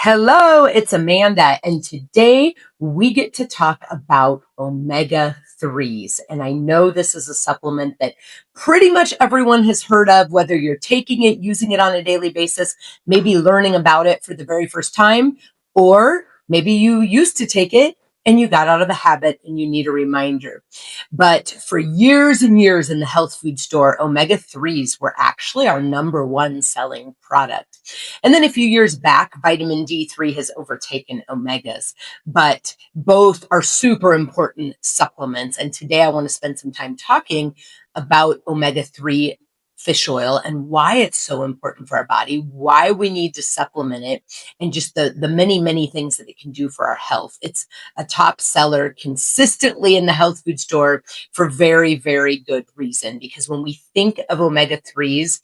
Hello, it's Amanda, and today we get to talk about omega 3s. And I know this is a supplement that pretty much everyone has heard of, whether you're taking it, using it on a daily basis, maybe learning about it for the very first time, or maybe you used to take it and you got out of the habit and you need a reminder. But for years and years in the health food store, omega 3s were actually our number one selling product. And then a few years back, vitamin D3 has overtaken omegas, but both are super important supplements. And today I want to spend some time talking about omega 3 fish oil and why it's so important for our body, why we need to supplement it, and just the many, many things that it can do for our health. It's a top seller consistently in the health food store for very, very good reason. Because when we think of omega 3s,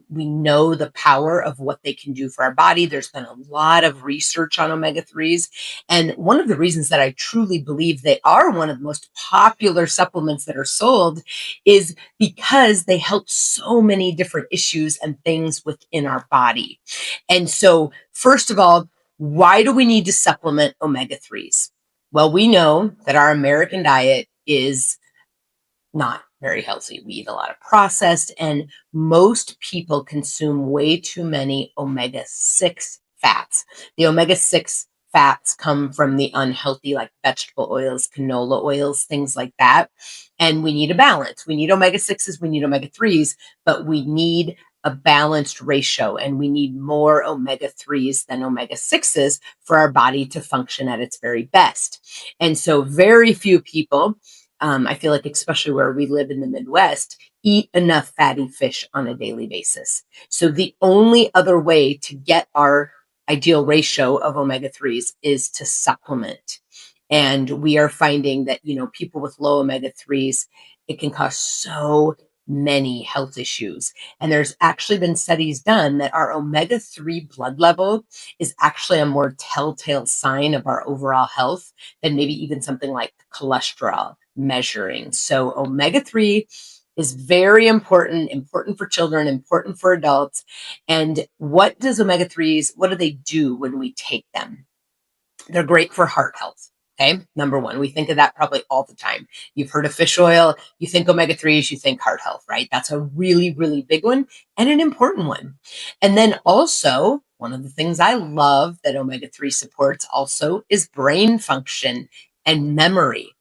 we know the power of what they can do for our body. There's been a lot of research on omega 3s. And one of the reasons that I truly believe they are one of the most popular supplements that are sold is because they help so many different issues and things within our body. And so, first of all, why do we need to supplement omega 3s? Well, we know that our American diet is not very healthy. We eat a lot of processed, and most people consume way too many omega 6 fats. The omega 6 fats come from the unhealthy, like vegetable oils, canola oils, things like that. And we need a balance. We need omega 6s, we need omega 3s, but we need a balanced ratio, and we need more omega 3s than omega 6s for our body to function at its very best. And so, very few people, I feel like, especially where we live in the Midwest, eat enough fatty fish on a daily basis. So the only other way to get our ideal ratio of omega 3s is to supplement. And we are finding that, people with low omega 3s, it can cause so many health issues. And there's actually been studies done that our omega 3 blood level is actually a more telltale sign of our overall health than maybe even something like cholesterol measuring. So omega 3 is very important for children, important for adults. And what does omega 3s, what do they do when we take them? They're great for heart health. Okay. Number one, we think of that probably all the time. You've heard of fish oil, you think omega 3s, you think heart health, right? That's a really, really big one and an important one. And then also, one of the things I love that omega 3 supports also is brain function and memory.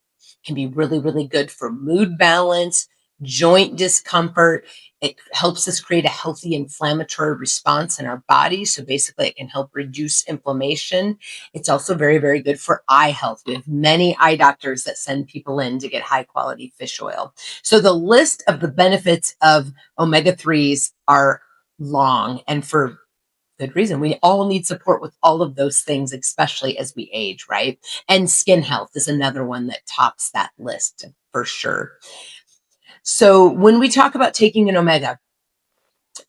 Can be really, really good for mood balance, joint discomfort. It helps us create a healthy inflammatory response in our body. So basically, it can help reduce inflammation. It's also very, very good for eye health. We have many eye doctors that send people in to get high quality fish oil. So the list of the benefits of omega 3s are long, and for good reason. We all need support with all of those things, especially as we age, right? And skin health is another one that tops that list for sure. So when we talk about taking an omega,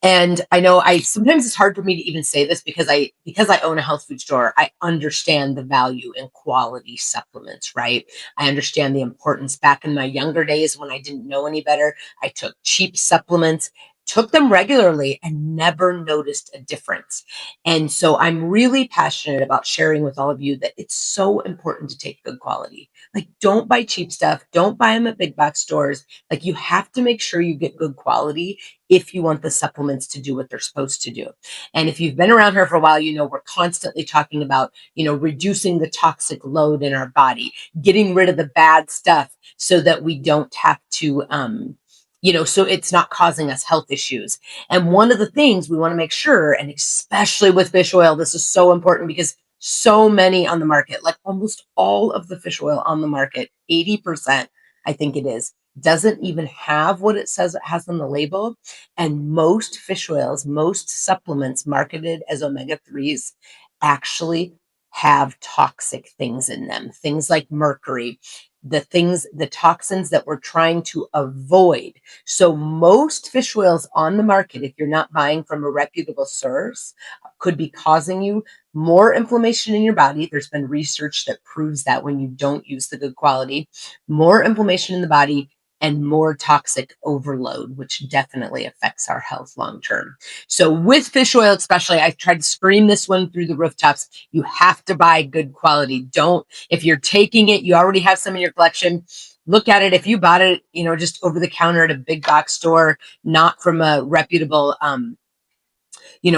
and I know I sometimes it's hard for me to even say this because I own a health food store. I understand the value in quality supplements, right? I understand the importance. Back in my younger days when I didn't know any better, I took cheap supplements, took them regularly, and never noticed a difference. And so I'm really passionate about sharing with all of you that it's so important to take good quality. Like, don't buy cheap stuff, don't buy them at big box stores. Like, you have to make sure you get good quality if you want the supplements to do what they're supposed to do. And if you've been around here for a while, we're constantly talking about, reducing the toxic load in our body, getting rid of the bad stuff so that we don't have to, so it's not causing us health issues. And one of the things we want to make sure, and especially with fish oil, this is so important because so many on the market, like almost all of the fish oil on the market, 80%, I think it is, doesn't even have what it says it has on the label. And most fish oils, most supplements marketed as omega 3s actually have toxic things in them, things like mercury, the toxins that we're trying to avoid. So most fish oils on the market, if you're not buying from a reputable source, could be causing you more inflammation in your body. There's been research that proves that when you don't use the good quality, more inflammation in the body, and more toxic overload, which definitely affects our health long term. So with fish oil, especially, I tried to scream this one through the rooftops. You have to buy good quality. Don't, if you're taking it, you already have some in your collection, look at it. If you bought it, just over the counter at a big box store, not from a reputable,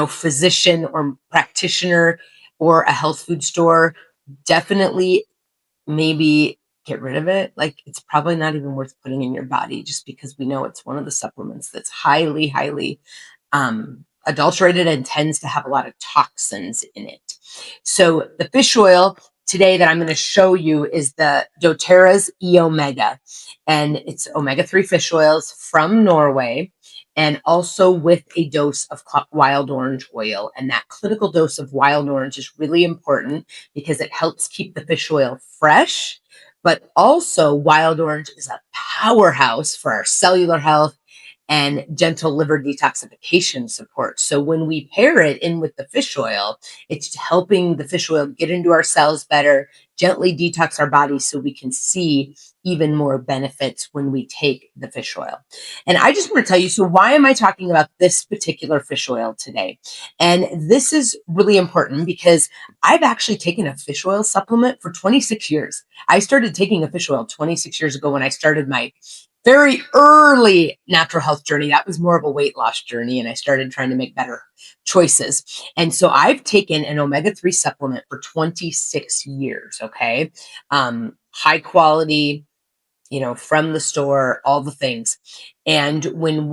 physician or practitioner or a health food store, definitely maybe get rid of it. Like, it's probably not even worth putting in your body, just because we know it's one of the supplements that's highly, highly adulterated and tends to have a lot of toxins in it. So the fish oil today that I'm going to show you is the doTERRA's E-Omega, and it's omega-3 fish oils from Norway, and also with a dose of wild orange oil. And that clinical dose of wild orange is really important because it helps keep the fish oil fresh, but also wild orange is a powerhouse for our cellular health and gentle liver detoxification support. So when we pair it in with the fish oil, it's helping the fish oil get into our cells better, gently detox our body so we can see even more benefits when we take the fish oil. And I just want to tell you, so why am I talking about this particular fish oil today? And this is really important because I've actually taken a fish oil supplement for 26 years. I started taking a fish oil 26 years ago when I started my very early natural health journey. That was more of a weight loss journey, and I started trying to make better choices. And so I've taken an omega-3 supplement for 26 years, okay? High quality, from the store, all the things. And when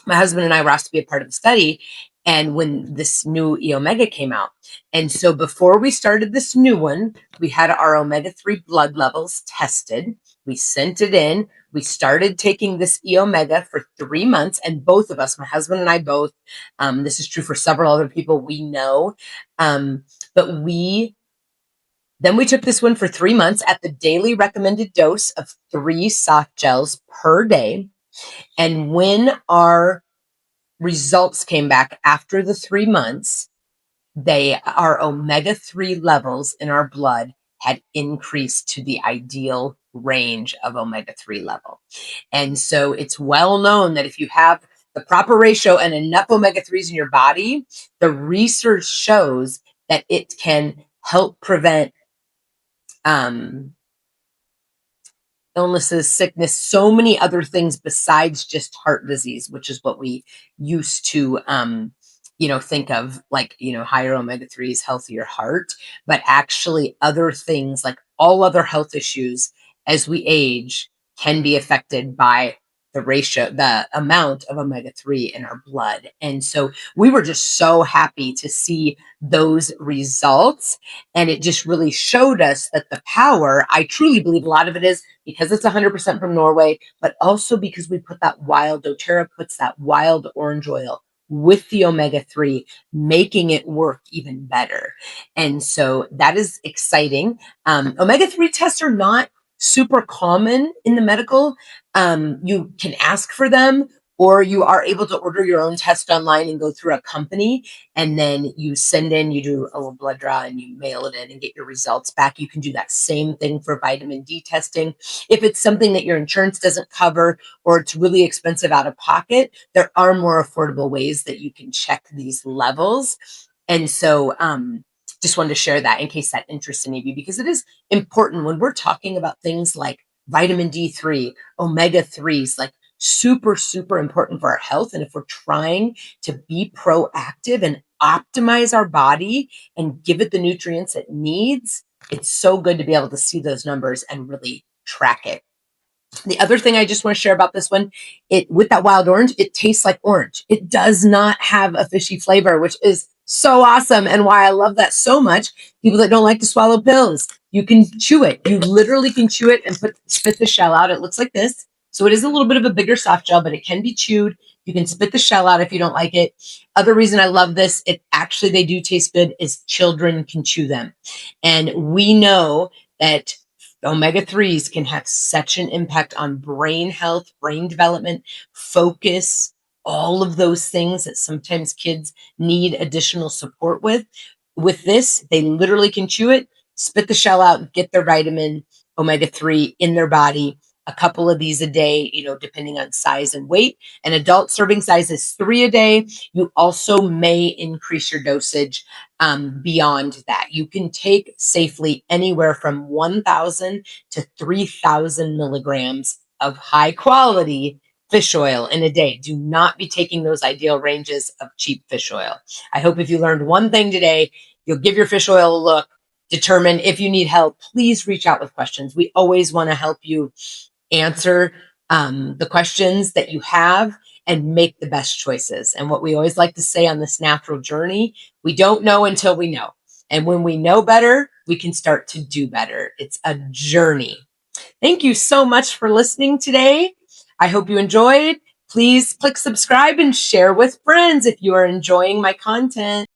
my husband and I were asked to be a part of the study, and when this new E-Omega came out. And so before we started this new one, we had our omega-3 blood levels tested. We sent it in. We started taking this E-Omega for 3 months, and both of us, my husband and I both, this is true for several other people we know, but then we took this one for 3 months at the daily recommended dose of 3 soft gels per day. And when our results came back after the 3 months, our omega-3 levels in our blood had increased to the ideal range of omega-3 level. And so it's well known that if you have the proper ratio and enough omega-3s in your body, the research shows that it can help prevent illnesses, sickness, so many other things besides just heart disease, which is what we used to, think of, like, higher omega-3s, healthier heart, but actually other things, like all other health issues as we age, can be affected by the amount of omega-3 in our blood. And so we were just so happy to see those results. And it just really showed us that the power, I truly believe a lot of it is because it's 100% from Norway, but also because we put doTERRA puts that wild orange oil with the omega-3, making it work even better. And so that is exciting. Omega-3 tests are not super common in the medical. You can ask for them, or you are able to order your own test online and go through a company, and then you do a little blood draw and you mail it in and get your results back. You can do that same thing for vitamin D testing. If it's something that your insurance doesn't cover or it's really expensive out of pocket, there are more affordable ways that you can check these levels. And so just wanted to share that in case that interests any of you, because it is important when we're talking about things like vitamin D3, omega-3s, like super, super important for our health. And if we're trying to be proactive and optimize our body and give it the nutrients it needs, it's so good to be able to see those numbers and really track it. The other thing I just want to share about this one, with that wild orange, it tastes like orange. It does not have a fishy flavor, which is so awesome, and why I love that so much. People that don't like to swallow pills, you can chew it. You literally can chew it and spit the shell out. It looks like this. So it is a little bit of a bigger soft gel, but it can be chewed. You can spit the shell out if you don't like it. Other reason I love this, they do taste good, is children can chew them. And we know that omega-3s can have such an impact on brain health, brain development, focus, all of those things that sometimes kids need additional support with. With this, they literally can chew it, spit the shell out, get their vitamin omega-3 in their body, a couple of these a day, depending on size and weight. An adult serving size is 3 a day. You also may increase your dosage beyond that. You can take safely anywhere from 1,000 to 3,000 milligrams of high quality fish oil in a day. Do not be taking those ideal ranges of cheap fish oil. I hope if you learned one thing today, you'll give your fish oil a look, determine if you need help. Please reach out with questions. We always want to help you answer the questions that you have and make the best choices. And what we always like to say on this natural journey, we don't know until we know. And when we know better, we can start to do better. It's a journey. Thank you so much for listening today. I hope you enjoyed. Please click subscribe and share with friends if you are enjoying my content.